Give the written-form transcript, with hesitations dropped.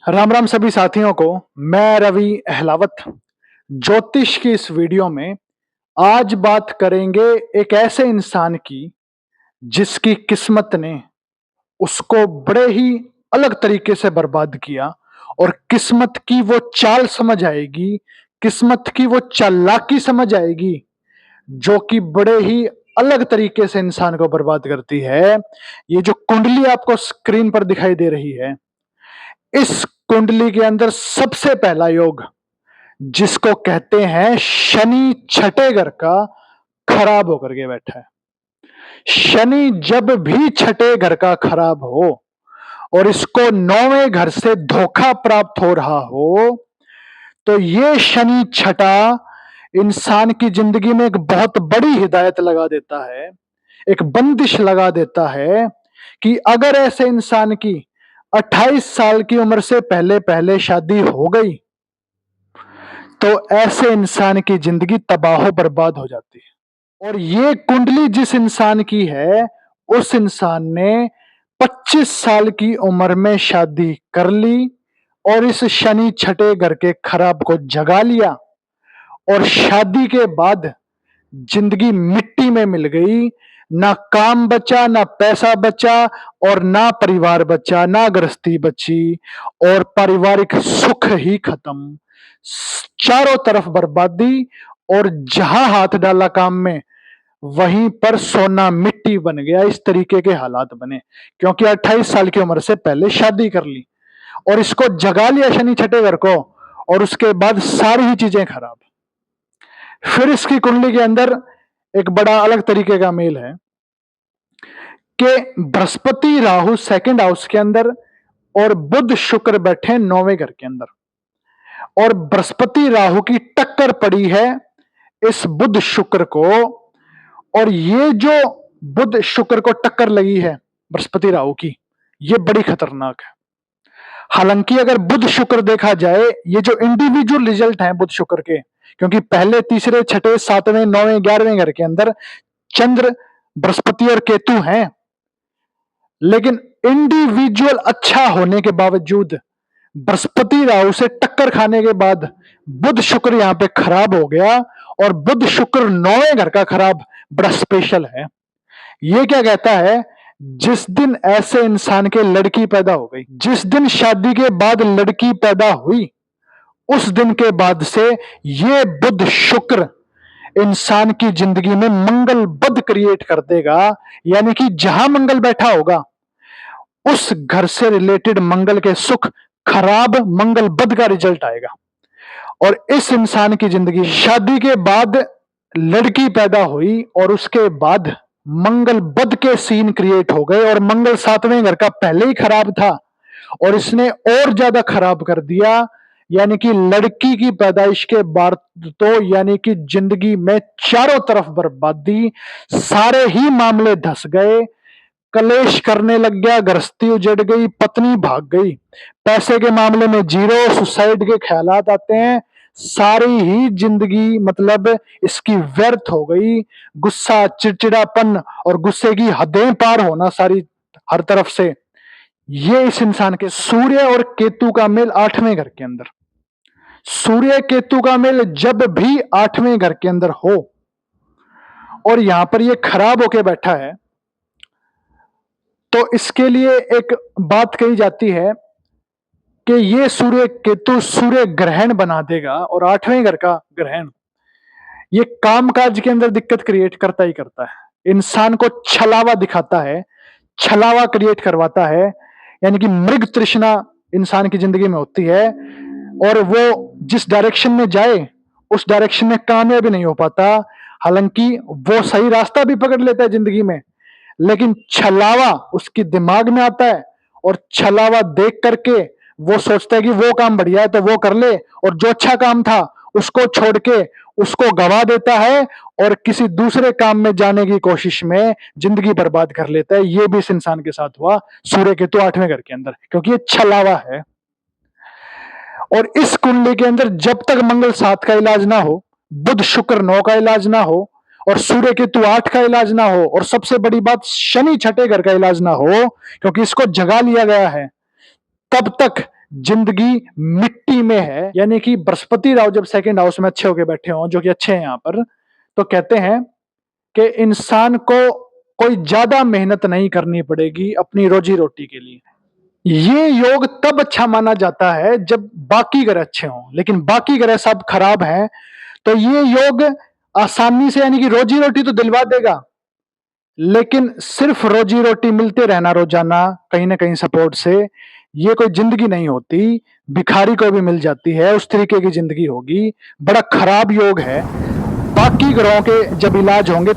राम राम सभी साथियों को। मैं रवि अहलावत ज्योतिष की इस वीडियो में आज बात करेंगे एक ऐसे इंसान की जिसकी किस्मत ने उसको बड़े ही अलग तरीके से बर्बाद किया। और किस्मत की वो चाल समझ आएगी, किस्मत की वो चालाकी समझ आएगी जो कि बड़े ही अलग तरीके से इंसान को बर्बाद करती है। ये जो कुंडली आपको स्क्रीन पर दिखाई दे रही है, इस कुंडली के अंदर सबसे पहला योग जिसको कहते हैं शनि छठे घर का खराब होकर के बैठा है। शनि जब भी छठे घर का खराब हो और इसको नौवें घर से धोखा प्राप्त हो रहा हो, तो ये शनि छठा इंसान की जिंदगी में एक बहुत बड़ी हिदायत लगा देता है, एक बंदिश लगा देता है कि अगर ऐसे इंसान की 28 साल की उम्र से पहले पहले शादी हो गई तो ऐसे इंसान की जिंदगी तबाह बर्बाद हो जाती है। और ये कुंडली जिस इंसान की है, उस इंसान ने 25 साल की उम्र में शादी कर ली और इस शनि छठे घर के खराब को जगा लिया और शादी के बाद जिंदगी मिट्टी में मिल गई। ना काम बचा, ना पैसा बचा और ना परिवार बचा, ना गृहस्थी बची और पारिवारिक सुख ही खत्म। चारों तरफ बर्बादी। और जहां हाथ डाला काम में वहीं पर सोना मिट्टी बन गया। इस तरीके के हालात बने क्योंकि 28 साल की उम्र से पहले शादी कर ली और इसको जगा लिया शनि छठे घर को, और उसके बाद सारी ही चीजें खराब। फिर इसकी कुंडली के अंदर एक बड़ा अलग तरीके का मेल है कि बृहस्पति राहु सेकंड हाउस के अंदर और बुध शुक्र बैठे नौवें घर के अंदर। और बृहस्पति राहु की टक्कर पड़ी है इस बुध शुक्र को। और ये जो बुध शुक्र को टक्कर लगी है बृहस्पति राहु की, ये बड़ी खतरनाक है। हालांकि अगर बुध शुक्र देखा जाए, ये जो इंडिविजुअल रिजल्ट है बुध शुक्र के, क्योंकि पहले तीसरे छठे सातवें नौवें 11वें घर के अंदर चंद्र बृहस्पति और केतु हैं, लेकिन इंडिविजुअल अच्छा होने के बावजूद बृहस्पति राहु से टक्कर खाने के बाद बुध शुक्र यहां पे खराब हो गया। और बुध शुक्र नौवें घर का खराब बड़ा स्पेशल है। ये क्या कहता है, जिस दिन ऐसे इंसान के लड़की पैदा हो गई, जिस दिन शादी के बाद लड़की पैदा हुई, उस दिन के बाद से ये बुध शुक्र इंसान की जिंदगी में मंगल बद क्रिएट कर देगा। यानी कि जहां मंगल बैठा होगा उस घर से रिलेटेड मंगल के सुख खराब, मंगल बद का रिजल्ट आएगा। और इस इंसान की जिंदगी, शादी के बाद लड़की पैदा हुई और उसके बाद मंगल बद के सीन क्रिएट हो गए और मंगल सातवें घर का पहले ही खराब था और इसने और ज्यादा खराब कर दिया। यानी कि लड़की की पैदाइश के बाद तो यानी कि जिंदगी में चारों तरफ बर्बादी, सारे ही मामले धस गए, कलेश करने लग गया, गृहस्थी उजड़ गई, पत्नी भाग गई, पैसे के मामले में जीरो, सुसाइड के ख्यालात आते हैं, सारी ही जिंदगी मतलब इसकी व्यर्थ हो गई। गुस्सा, चिड़चिड़ापन और गुस्से की हदें पार होना सारी हर तरफ से। ये इस इंसान के सूर्य और केतु का मेल 8वें घर के अंदर, सूर्य केतु का मेल जब भी 8वें घर के अंदर हो और यहां पर ये खराब होके बैठा है, तो इसके लिए एक बात कही जाती है कि ये सूर्य केतु सूर्य ग्रहण बना देगा। और 8वें घर का ग्रहण ये कामकाज के अंदर दिक्कत क्रिएट करता ही करता है, इंसान को छलावा दिखाता है, छलावा क्रिएट करवाता है। यानी कि मृग तृष्णा इंसान की जिंदगी में होती है और वो जिस डायरेक्शन में जाए उस डायरेक्शन में कामयाबी नहीं हो पाता। हालांकि वो सही रास्ता भी पकड़ लेता है जिंदगी में, लेकिन छलावा उसके दिमाग में आता है और छलावा देख करके वो सोचता है कि वो काम बढ़िया है तो वो कर ले, और जो अच्छा काम था उसको छोड़ के उसको गवा देता है और किसी दूसरे काम में जाने की कोशिश में जिंदगी बर्बाद कर लेता है। ये भी इस इंसान के साथ हुआ सूर्य केतु 8वें घर के अंदर, क्योंकि ये छलावा है। और इस कुंडली के अंदर जब तक मंगल 7 का इलाज ना हो, बुध शुक्र 9 का इलाज ना हो और सूर्य केतु 8 का इलाज ना हो, और सबसे बड़ी बात शनि छठे घर का इलाज ना हो, क्योंकि इसको जगा लिया गया है, तब तक जिंदगी मिट्टी में है। यानी कि बृहस्पति राव जब सेकंड हाउस में अच्छे होके बैठे हों, जो कि अच्छे हैं यहाँ पर, तो कहते हैं कि इंसान को कोई ज्यादा मेहनत नहीं करनी पड़ेगी अपनी रोजी रोटी के लिए। ये योग तब अच्छा माना जाता है जब बाकी ग्रह अच्छे हों, लेकिन बाकी ग्रह सब खराब हैं, तो ये योग आसानी से, यानी कि रोजी रोटी तो दिलवा देगा, लेकिन सिर्फ रोजी रोटी मिलते रहना रोजाना कहीं ना कहीं सपोर्ट से, ये कोई जिंदगी नहीं होती। भिखारी को भी मिल जाती है, उस तरीके की जिंदगी होगी। बड़ा खराब योग है। बाकी ग्रहों के जब इलाज होंगे